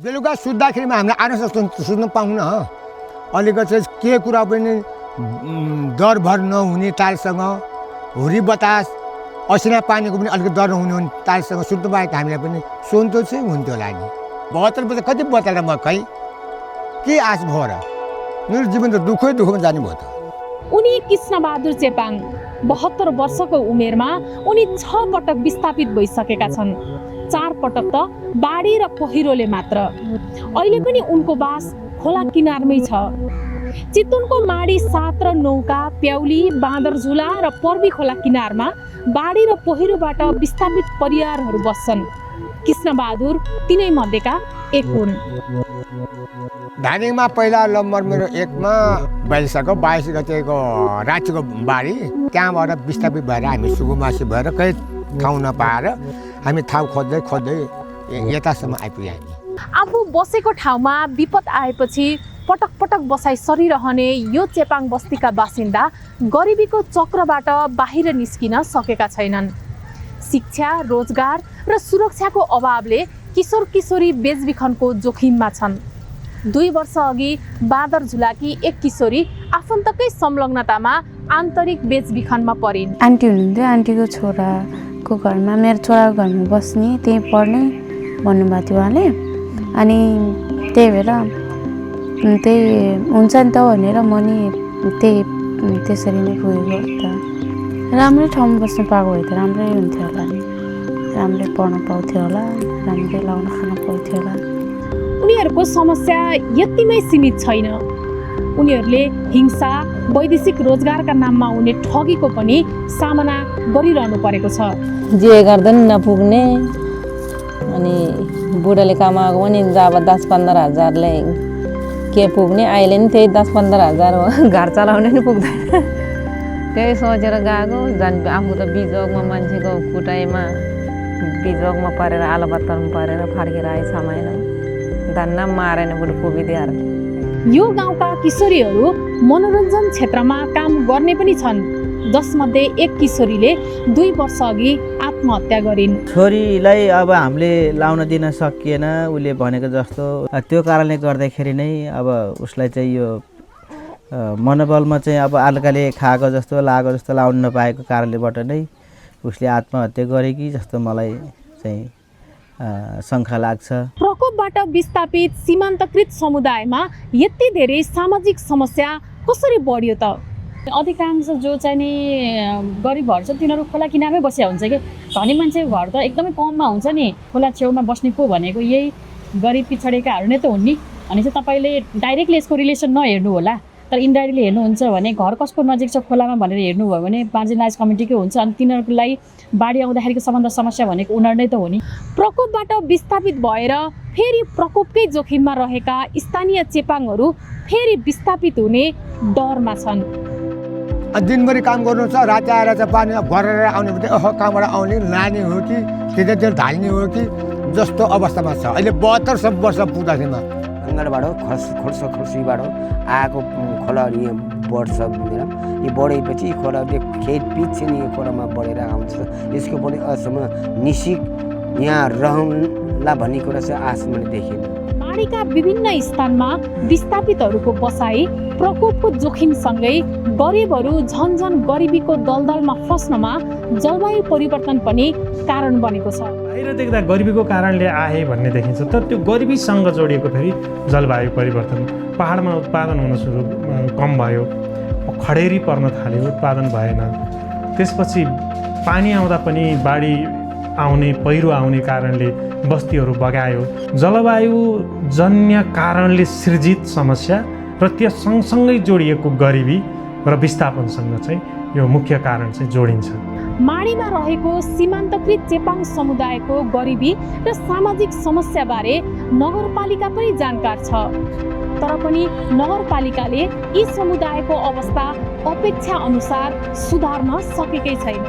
बेलुका सुत्दाखेरिमा हामीले आरामसँग सुत्न पाउन अलिकति के कुरा पनि डरभर नहुने तालसँग हुरी बतास असिना पानीको पनि अलिकति डर नहुने तालसँग सुत्नु पाएको हामीलाई पनि सन्तोष चाहिँ हुन्थ्यो होला नि 72 बजे कति बताएर म खै के आश भयो र मेरो जीवन त दुःखमा जाने भयो त उनी कृष्णबहादुर चेपाङ 72 वर्षको उमेरमा उनी 6 पटक विस्थापित भइसकेका छन् 4 पटक त बाढी र पहिरोले मात्र अहिले पनि उनको बास खोला किनारमै छ चितवनको माडी 7 र 9 का प्याउली बाँदरझुला र पर्वी खोला किनारमा बाढी र पहिरोबाट विस्थापित परिवारहरू बस्छन् कृष्णबहादुर तिनै मध्येका एक हुन् धादिङमा पहिला नम्बर मेरो 1 मा 22 गतेको रातिको बाढी त्यहाँबाट विस्थापित भएर हामी सुगुमासी भएर कहीँ ठाउँ नपाएर हामी ठाउँ खोज्दै यतासम्म आइपुग्यौँ हामी आफू बसेको ठाउँमा विपद आएपछि पटक पटक बसाइ सरिरहने यो चेपाङ बस्तीका बासिन्दा गरिबीको चक्रबाट बाहिर निस्किन सकेका छैनन् शिक्षा रोजगार र सुरक्षाको अभावले किशोर किशोरी बेचबिखनको जोखिममा छन् 2 वर्ष अघि बाँदरझुलाकी एक किशोरी आफन्तकै संलग्नतामा आन्तरिक बेचबिखनमा परिन् आन्टी हुनुहुन्थ्यो आन्टीको छोराको घरमा मेरो छोराको घरमा बस्ने त्यही पढ्ने भन्नुभएको थियो उहाँले अनि त्यही भएर त्यही हुन्छ नि त भनेर म नि त्यसरी नै पुगेको त राम्रै ठाउँमा बस्नु पाएको भए त राम्रै हुन्थ्यो होला राम्रै पढ्न पाउँथ्यो होला राम्रै लाउन खान पाउँथ्यो होला उनीहरूको समस्या यतिमै सीमित छैन उनीहरूले हिंसा वैदेशिक रोजगारका नाममा हुने ठगीको पनि सामना गरिरहनु परेको छ जे गर्दा नि नपुग्ने अनि बुढाले कमाएको पनि जब 10-15 हजारले के पुग्ने अहिले नि त्यही 10-15 हजार हो घर चलाउने नि पुग्दैन त्यही सोचेर गएको झन् आफू त बिजोगमा मान्छेको कुटाइमा बिजोगमा परेर आलोपत्रमा परेर फर्केर आए समयमा धन्न मारेन बुढो पुगिदिएर यो गाउँका किशोरीहरू मनोरञ्जन क्षेत्रमा काम गर्ने पनि छन् जसमध्ये एक किशोरीले 2 वर्ष अघि आत्महत्या गरिन् छोरीलाई अब हामीले लाउन दिन सकिएन उसले भनेको जस्तो त्यो कारणले गर्दाखेरि नै अब उसलाई चाहिँ यो मनोबलमा चाहिँ अब आल्काले खाएको जस्तो लागेको जस्तो लाउन नपाएको कारणलेबाट नै उसले आत्महत्या गरेकी जस्तो मलाई चाहिँ शङ्का लाग्छ प्रकोपबाट विस्थापित सीमान्तकृत समुदायमा यति धेरै सामाजिक समस्या कसरी बढ्यो त अधिकांश जो चाहिँ नि गरिबहरू छ तिनीहरू खोला किनारमै बसेका हुन्छ कि धनी मान्छेको घर त एकदमै कममा हुन्छ नि खोला छेउमा बस्ने को भनेको यही गरिब पिछडेकाहरू नै त हुन् नि अनि चाहिँ तपाईँले डाइरेक्टली यसको रिलेसन नहेर्नु होला तर इन्डाइरेक्टली हेर्नुहुन्छ भने घर कसको नजिक छ खोलामा भनेर हेर्नुभयो भने मार्जिनलाइज कम्युनिटीकै हुन्छ अनि तिनीहरूको लागि बाढी आउँदाखेरिको सम्बन्ध समस्या भनेको उनीहरू नै त हो नि प्रकोपबाट विस्थापित भएर फेरि प्रकोपकै जोखिममा रहेका स्थानीय चेपाङहरू फेरि विस्थापित हुने डरमा छन् दिनभरि काम गर्नु छ राति आएर चाहिँ पानी गरेर आउने भने कहाँबाट आउने लाने हो कि त्यतातिर ढाल्ने हो कि जस्तो अवस्थामा छ अहिले 72 वर्ष पुग्दाखेरिमा अङ्गलबाट खर्सीबाट आएको खोला बढ्छ यो बढेपछि खोलाले खेत पिच्छे नि खोलामा बढेर आउँछ यसको पनि अहिलेसम्म निश्चित यहाँ रहला भन्ने कुरा चाहिँ आश मैले देखिनँ माडीका विभिन्न स्थानमा विस्थापितहरूको बसाई प्रकोपको जोखिमसँगै गरिबहरू झन गरिबीको दलदलमा फस्नमा जलवायु परिवर्तन पनि कारण बनेको छ बाहिर देख्दा गरिबीको कारणले आए भन्ने देखिन्छ तर त्यो गरिबीसँग जोडिएको फेरि जलवायु परिवर्तन पहाडमा उत्पादन हुन कम भयो खडेरी पर्न थाल्यो उत्पादन भएन त्यसपछि पानी आउँदा पनि बाढी आउने पहिरो आउने कारणले बस्तीहरू बगायो जलवायु जन्य कारणले सृजित समस्या र त्यस सँगसँगै जोडिएको गरिबी र विस्थापनसँग चाहिँ यो मुख्य कारण चाहिँ जोडिन्छ माडीमा रहेको सीमान्तकृत चेपाङ समुदायको गरिबी र सामाजिक समस्याबारे नगरपालिका पनि जानकार छ तर पनि नगरपालिकाले यी समुदायको अवस्था अपेक्षा अनुसार सुधार्न सकेकै छैन